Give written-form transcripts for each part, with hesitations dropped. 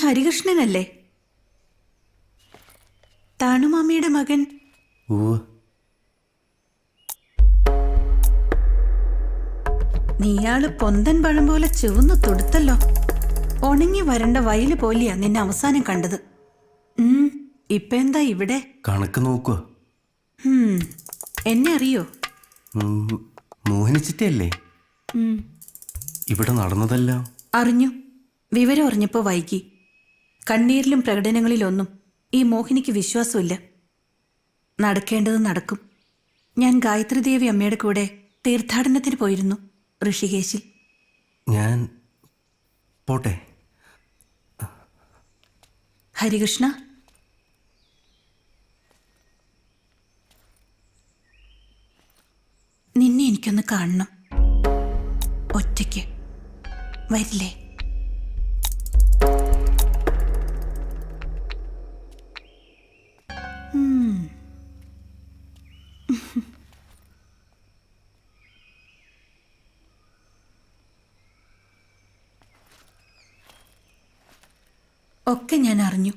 ഹരികൃഷ്ണനല്ലേ? താണുമാമിയുടെ മകൻ. നീയാള് പൊന്തൻ പഴം പോലെ ചുവന്നു തുടുത്തല്ലോ. ഉണങ്ങി വരണ്ട വയല് പോലെയാ നിന്നെ അവസാനം കണ്ടത്. ഇപ്പൊ എന്താ ഇവിടെ? കണക്ക് നോക്കുക. എന്നെ അറിയോ? മോഹിനിച്ചിട്ടല്ലേ ഇവിടെ നടന്നതെല്ലാം? അറിഞ്ഞു. വിവരം അറിഞ്ഞപ്പോ വൈകി. കണ്ണീരിലും പ്രകടനങ്ങളിലൊന്നും ഈ മോഹിനിക്ക് വിശ്വാസമില്ല. നടക്കേണ്ടത് നടക്കും. ഞാൻ ഗായത്രി ദേവി അമ്മയുടെ കൂടെ തീർത്ഥാടനത്തിന് പോയിരുന്നു ഋഷികേശിൽ. ഞാൻ പോട്ടെ. ഹരികൃഷ്ണ, നിന്നെ എനിക്കൊന്ന് കാണണം. ഒറ്റയ്ക്ക് വരില്ലേ? ഒക്കെ ഞാൻ അറിഞ്ഞു.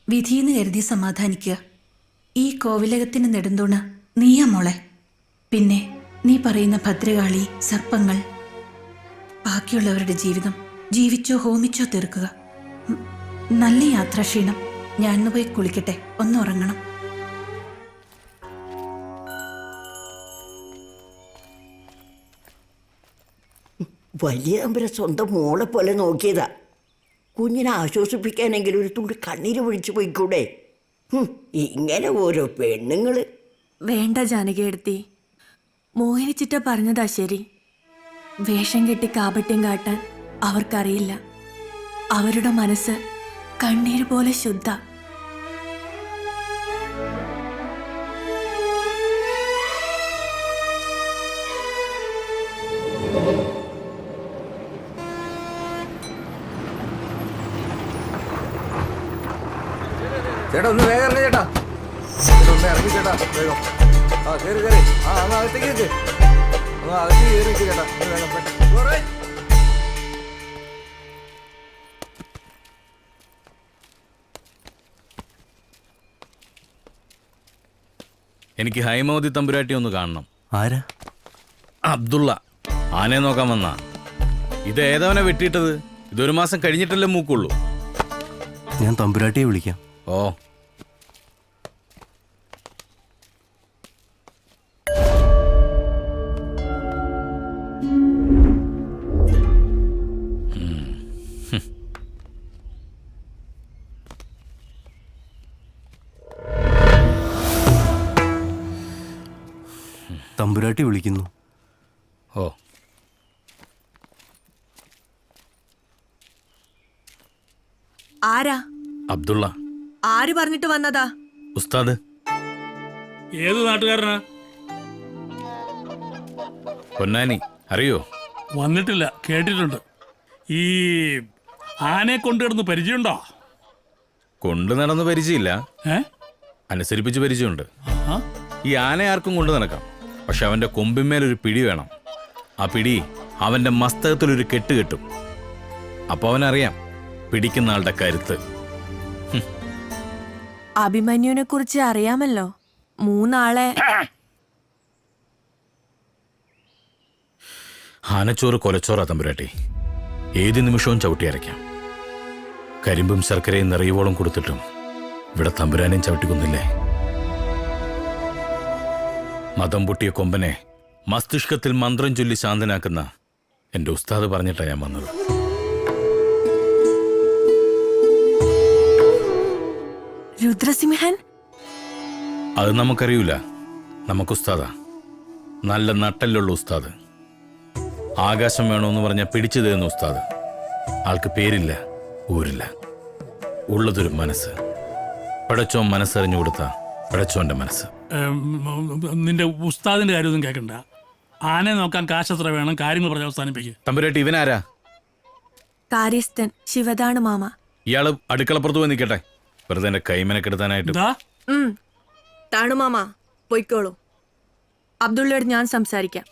വിധിയെന്ന് കരുതി സമാധാനിക്കുക. ഈ കോവിലകത്തിന് നെടുന്തൂണ നീയാ മോളെ. പിന്നെ നീ പറയുന്ന ഭദ്രകാളി, സർപ്പങ്ങൾ, ബാക്കിയുള്ളവരുടെ ജീവിതം ജീവിച്ചോ ഹോമിച്ചോ തീർക്കുക. നല്ല യാത്രാക്ഷീണം. ഞാനൊന്ന് പോയി കുളിക്കട്ടെ, ഒന്ന് ഉറങ്ങണം. വലിയ തമ്പുരാൻ സ്വന്തം മോളെ പോലെ നോക്കിയതാ. കുഞ്ഞിനെ ആശ്വസിപ്പിക്കാനെങ്കിലും ഒരു തുള്ളി കണ്ണീര് പിടിച്ചു പോയിക്കൂടെ? ഇങ്ങനെ ഓരോ പെണ്ണുങ്ങള്. വേണ്ട ജാനകിയെടുത്തി, മോഹിനിച്ചിട്ട പറഞ്ഞതാ ശരി. വേഷം കെട്ടി കാപട്യം കാട്ടാൻ അവർക്കറിയില്ല. അവരുടെ മനസ്സ് കണ്ണീര് പോലെ ശുദ്ധ. ചേട്ടാ ഒന്ന് വേഗം ഇറങ്ങി ചേട്ടാ. ഒന്ന് ഇറങ്ങി ചേട്ടാ വേഗം. ആ കയറി കയറി. ഒന്ന് അകത്തേക്ക് നിൽക്ക്. ഒന്ന് അകത്തേക്ക് കയറി നിൽക്ക് ചേട്ടാ. വേഗം പെട്ടെന്ന്. എനിക്ക് ഹൈമവതി തമ്പുരാട്ടി ഒന്ന് കാണണം. ആരാ? അബ്ദുള്ള. ആനയെ നോക്കാൻ വന്നാ. ഇത് ഏതവനെ വെട്ടിയിട്ടത്? ഇതൊരു മാസം കഴിഞ്ഞിട്ടല്ലേ മൂക്കുള്ളൂ. ഞാൻ തമ്പുരാട്ടിയെ വിളിക്കാം. ഓ, തമ്പുരാട്ടി വിളിക്കുന്നു. ഓ, ആരാ? അബ്ദുള്ള. ആര് പറഞ്ഞിട്ട് വന്നതാ? ഉസ്താദ്. ഏത് നാട്ടുകാരനാ? പൊന്നാനി. അറിയോ? വന്നിട്ടില്ല, കേട്ടിട്ടുണ്ട്. ഈ ആനയെ കൊണ്ടുകിടന്ന് പരിചയമുണ്ടോ? കൊണ്ടു നടന്ന് പരിചയമില്ല, അനുസരിപ്പിച്ച് പരിചയമുണ്ട്. ഈ ആന ആർക്കും കൊണ്ടു നടക്കാം, പക്ഷെ അവന്റെ കൊമ്പിന്മേലൊരു പിടി വേണം. ആ പിടി അവന്റെ മസ്തകത്തിലൊരു കെട്ട് കെട്ടും. അപ്പൊ അവനറിയാം പിടിക്കുന്ന ആളുടെ കരുത്ത്. അഭിമന്യുവിനെ കുറിച്ച് അറിയാമല്ലോ. 3 ആളെ ആനച്ചോറ് കൊലച്ചോറാ തമ്പുരാട്ടി. ഏത് നിമിഷവും ചവിട്ടിയരയ്ക്കാം. കരിമ്പും ശർക്കരയും നിറയുവോളം കൊടുത്തിട്ടും ഇവിടെ തമ്പുരാനെയും ചവിട്ടിക്കൊന്നില്ലേ? മതം പൊട്ടിയ കൊമ്പനെ മസ്തിഷ്കത്തിൽ മന്ത്രം ചൊല്ലി ശാന്തനാക്കുന്ന എന്റെ ഉസ്താദ് പറഞ്ഞിട്ടാ ഞാൻ വന്നത്. രുദ്രസിംഹൻ? അത് നമുക്കറിയൂല. നമുക്ക് ഉസ്താദാ, നല്ല നട്ടലുള്ള ഉസ്താദ്. ആകാശം വേണമെന്ന് പറഞ്ഞാൽ പിടിച്ചു തരുന്ന ഉസ്താദ്. ആൾക്ക് പേരില്ല, ഊരില്ല, ഉള്ളതൊരു മനസ്സ്. പടച്ചോൻ മനസ്സറിഞ്ഞു കൊടുത്ത പടച്ചോന്റെ മനസ്സ്. നിന്റെ ഉസ്താദിന്റെ കാര്യമൊന്നും കേൾക്കണ്ട. ആനയെ നോക്കാൻ കാശത്ര വേണം, കാര്യങ്ങൾ പറഞ്ഞ് അവസാനിപ്പിക്കുക. തമ്പുരാട്ടി, ഇവനാരാ? കാര്യസ്ഥൻ ശിവദാണ് മാമ. ഇയാള് അടുക്കളപ്പുറത്ത് പോയി നിൽക്കട്ടെ, വെറുതെ എന്റെ കൈമനക്കെടുത്താനായിട്ട്. താണുമാമ പൊയ്ക്കോളൂ. അബ്ദുള്ളയോട് ഞാൻ സംസാരിക്കാം.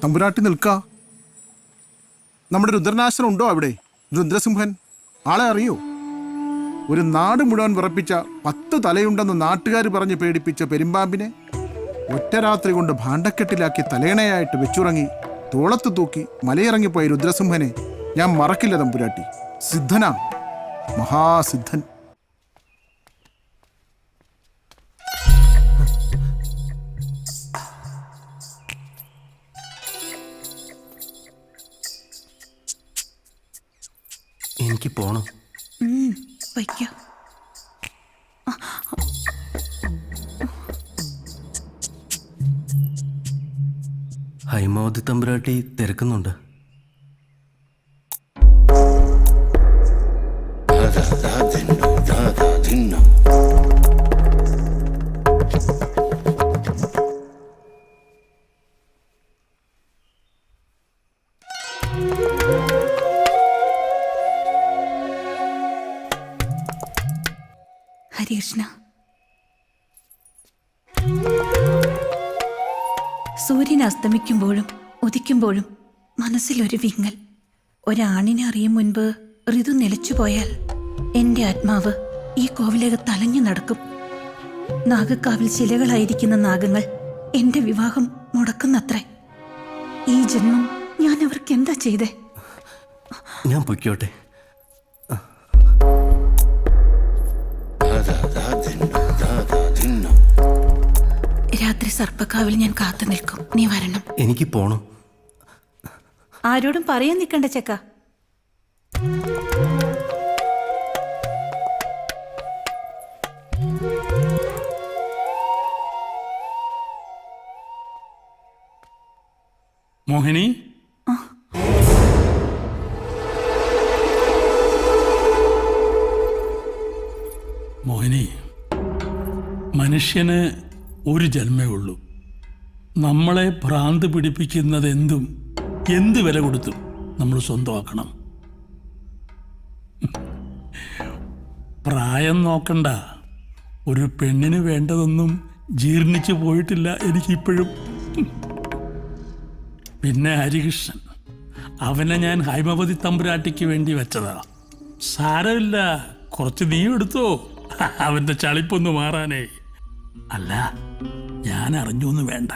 തമ്പുരാട്ടി നിൽക്ക. നമ്മുടെ രുദ്രനാശനം ഉണ്ടോ അവിടെ? രുദ്രസിംഹൻ ആളെ അറിയോ? ഒരു നാട് മുഴുവൻ വിറപ്പിച്ച 10 തലയുണ്ടെന്ന് നാട്ടുകാർ പറഞ്ഞ് പേടിപ്പിച്ച പെരുമ്പാമ്പിനെ ഒറ്റ രാത്രി കൊണ്ട് ഭാണ്ഡക്കെട്ടിലാക്കി തലയണയായിട്ട് വെച്ചുറങ്ങി തോളത്ത് തൂക്കി മലയിറങ്ങിപ്പോയ രുദ്രസിംഹനെ ഞാൻ മറക്കില്ല തമ്പുരാട്ടി. സിദ്ധനാ, മഹാസിദ്ധൻ. എനിക്ക് പോണം. വയ്ക്കോ. ഹൈമാവതി തമ്പുരാട്ടി തിരക്കുന്നുണ്ട്. ഹരികൃഷ്ണ, സൂര്യൻ അസ്തമിക്കുമ്പോഴും ഉദിക്കുമ്പോഴും മനസ്സിലൊരു വിങ്ങൽ. ഒരാണിനെ അറിയും മുൻപ് ഋതു നിലച്ചുപോയാൽ എൻ്റെ ആത്മാവ് ഈ കോവിലകത്ത് അലഞ്ഞു നടക്കും. നാഗക്കാവിൽ ശിലകളായിരിക്കുന്ന നാഗങ്ങൾ എൻ്റെ വിവാഹം മുടക്കുന്നത്രേ. ഈ ജന്മം ഞാൻ അവർക്ക് എന്താ ചെയ്തേ? ഞാൻ പൊയ്ക്കോട്ടെ. രാത്രി സർപ്പക്കാവിൽ ഞാൻ കാത്തു നിൽക്കും. നീ വരണം. എനിക്ക് പോണം. ആരോടും പറയാൻ നിൽക്കണ്ട ചെക്ക. മോഹിനി, മോഹിനി, മനുഷ്യന് ഒരു ജന്മേ ഉള്ളൂ. നമ്മളെ ഭ്രാന്ത് പിടിപ്പിക്കുന്നത് എന്ത് വില കൊടുത്തും നമ്മൾ സ്വന്തമാക്കണം. പ്രായം നോക്കണ്ട. ഒരു പെണ്ണിന് വേണ്ടതൊന്നും ജീർണിച്ചു പോയിട്ടില്ല എനിക്കിപ്പോഴും. പിന്നെ ഹരികൃഷ്ണൻ, അവനെ ഞാൻ ഹൈമവതി തമ്പുരാട്ടിക്ക് വേണ്ടി വെച്ചതാ. സാരമില്ല, കുറച്ച് നീ എടുത്തോ, അവന്റെ ചളിപ്പൊന്ന് മാറാനേ. അല്ല, ഞാൻ അറിഞ്ഞൊന്നും വേണ്ട.